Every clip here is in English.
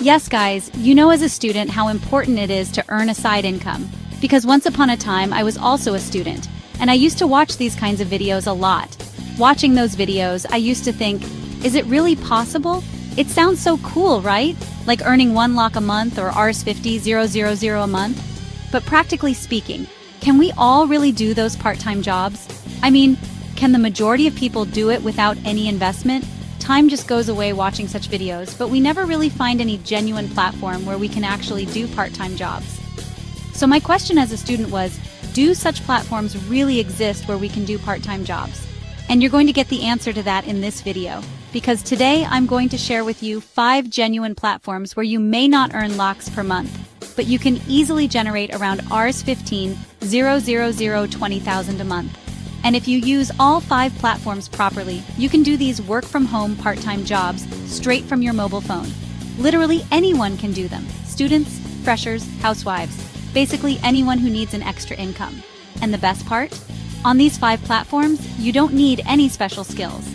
Yes, guys, you know as a student how important it is to earn a side income. Because once upon a time, I was also a student, and I used to watch these kinds of videos a lot. Watching those videos, I used to think, is it really possible? It sounds so cool, right? Like earning 1 lakh a month or Rs 50,000 a month. But practically speaking, can we all really do those part-time jobs? I mean, can the majority of people do it without any investment? Time just goes away watching such videos, but we never really find any genuine platform where we can actually do part-time jobs. So my question as a student was, do such platforms really exist where we can do part-time jobs? And you're going to get the answer to that in this video, because today I'm going to share with you 5 genuine platforms where you may not earn lakhs per month, but you can easily generate around Rs 15,000 20,000 a month. And if you use all 5 platforms properly, you can do these work-from-home part-time jobs straight from your mobile phone. Literally anyone can do them. Students, freshers, housewives, basically anyone who needs an extra income. And the best part? On these 5 platforms, you don't need any special skills.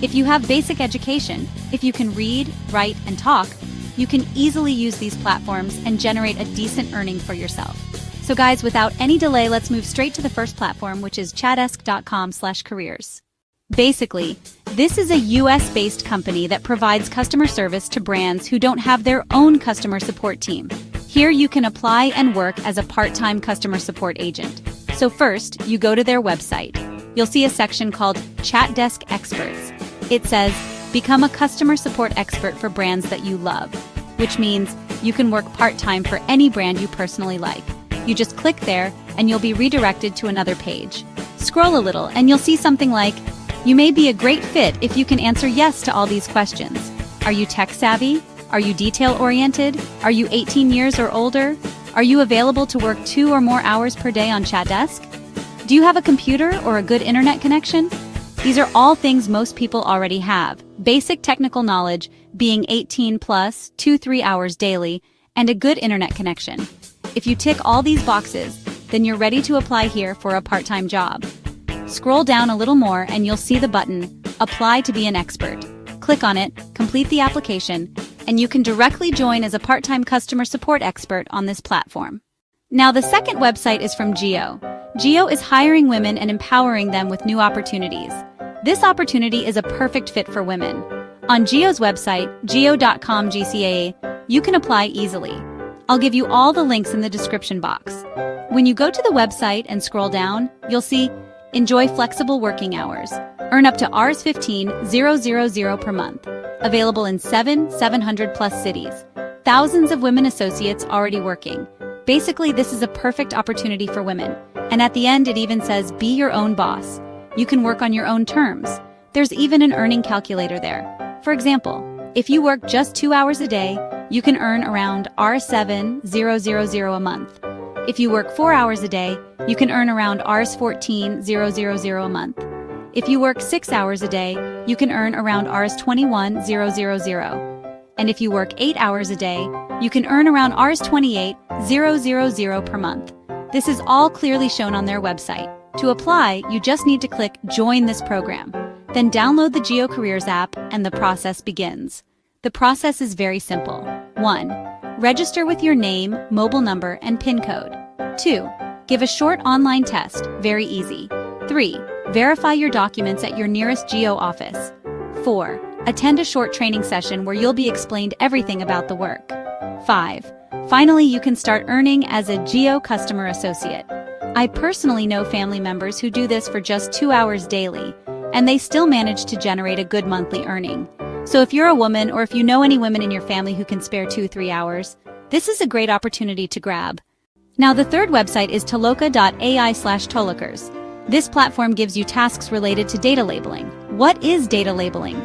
If you have basic education, if you can read, write, and talk, you can easily use these platforms and generate a decent earning for yourself. So guys, without any delay, let's move straight to the first platform, which is chatdesk.com/careers. Basically, this is a US-based company that provides customer service to brands who don't have their own customer support team. Here you can apply and work as a part-time customer support agent. So first, you go to their website. You'll see a section called Chat Desk Experts. It says, become a customer support expert for brands that you love, which means you can work part-time for any brand you personally like. You just click there and you'll be redirected to another page. Scroll a little and you'll see something like, you may be a great fit if you can answer yes to all these questions. Are you tech savvy? Are you detail-oriented? Are you 18 years or older? Are you available to work 2 or more hours per day on Chat Desk? Do you have a computer or a good internet connection? These are all things most people already have. Basic technical knowledge, being 18 plus, 2-3 hours daily, and a good internet connection. If you tick all these boxes, then you're ready to apply here for a part-time job. Scroll down a little more and you'll see the button, Apply to be an expert. Click on it, complete the application, and you can directly join as a part-time customer support expert on this platform. Now, the second website is from Geo. Geo is hiring women and empowering them with new opportunities. This opportunity is a perfect fit for women. On Geo's website, geo.com/GCAA, you can apply easily. I'll give you all the links in the description box. When you go to the website and scroll down, you'll see Enjoy flexible working hours. Earn up to Rs 15,000 per month. Available in 700 plus cities. Thousands of women associates already working. Basically, this is a perfect opportunity for women. And at the end, it even says, be your own boss. You can work on your own terms. There's even an earning calculator there. For example, if you work just 2 hours a day, you can earn around Rs 7,000 a month. If you work 4 hours a day, you can earn around Rs 14,000 a month. If you work 6 hours a day, you can earn around Rs 21,000. And if you work 8 hours a day, you can earn around Rs 28,000 per month. This is all clearly shown on their website. To apply, you just need to click Join this program. Then download the Geo Careers app and the process begins. The process is very simple. 1. Register with your name, mobile number, and PIN code. 2. Give a short online test, very easy. 3. Verify your documents at your nearest Geo office. 4. Attend a short training session where you'll be explained everything about the work. 5. Finally, you can start earning as a Geo customer associate. I personally know family members who do this for just 2 hours daily, and they still manage to generate a good monthly earning. So if you're a woman or if you know any women in your family who can spare 2-3 hours, this is a great opportunity to grab. Now, the third website is toloka.ai/tolokers. This platform gives you tasks related to data labeling. What is data labeling?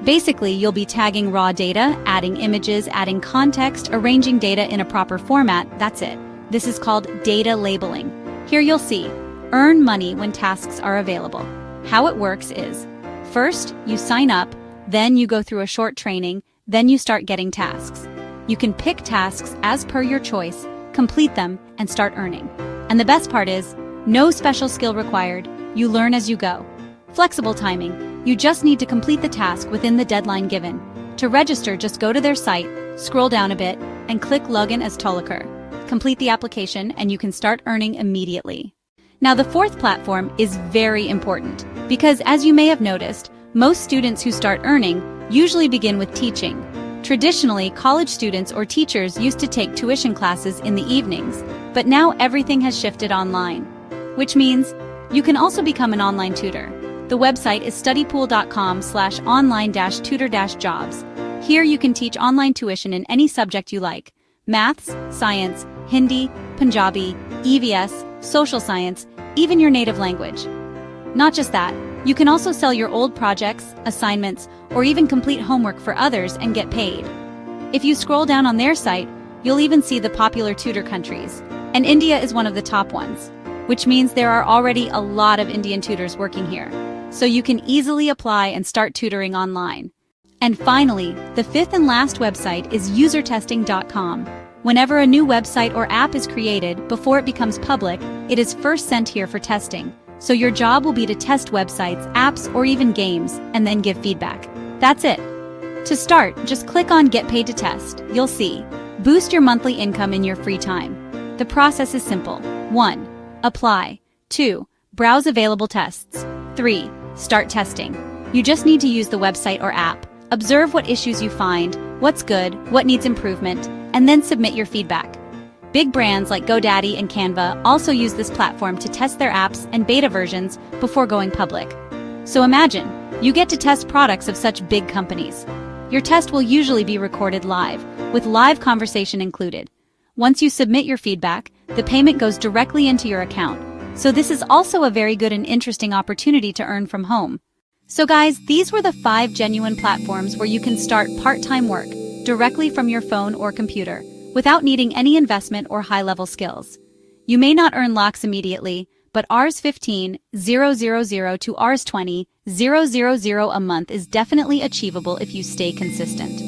Basically, you'll be tagging raw data, adding images, adding context, arranging data in a proper format. That's it. This is called data labeling. Here you'll see, earn money when tasks are available. How it works is, first, you sign up, then you go through a short training, then you start getting tasks. You can pick tasks as per your choice, complete them, and start earning. And the best part is, no special skill required, you learn as you go. Flexible timing, you just need to complete the task within the deadline given. To register, just go to their site, Scroll down a bit and click Login as Tolliker. Complete the application and you can start earning immediately. Now the fourth platform is very important because, as you may have noticed, most students who start earning usually begin with teaching. Traditionally, college students or teachers used to take tuition classes in the evenings, but now everything has shifted online, which means you can also become an online tutor. The website is studypool.com/online-tutor-jobs. Here you can teach online tuition in any subject you like: maths, science, Hindi, Punjabi, EVS, social science, even your native language. Not just that, you can also sell your old projects, assignments, or even complete homework for others and get paid. If you scroll down on their site, you'll even see the popular tutor countries, and India is one of the top ones, which means there are already a lot of Indian tutors working here, so you can easily apply and start tutoring online. And finally, the fifth and last website is usertesting.com. Whenever a new website or app is created, before it becomes public, it is first sent here for testing. So your job will be to test websites, apps, or even games, and then give feedback. That's it. To start, just click on Get Paid to Test. You'll see. Boost your monthly income in your free time. The process is simple. 1. Apply. 2. Browse available tests. 3. Start testing. You just need to use the website or app. Observe what issues you find, what's good, what needs improvement, and then submit your feedback. Big brands like GoDaddy and Canva also use this platform to test their apps and beta versions before going public. So imagine, you get to test products of such big companies. Your test will usually be recorded live, with live conversation included. Once you submit your feedback, the payment goes directly into your account. So this is also a very good and interesting opportunity to earn from home. So guys, these were the 5 genuine platforms where you can start part-time work directly from your phone or computer, without needing any investment or high-level skills. You may not earn lakhs immediately, but Rs 15,000 to Rs 20,000 a month is definitely achievable if you stay consistent.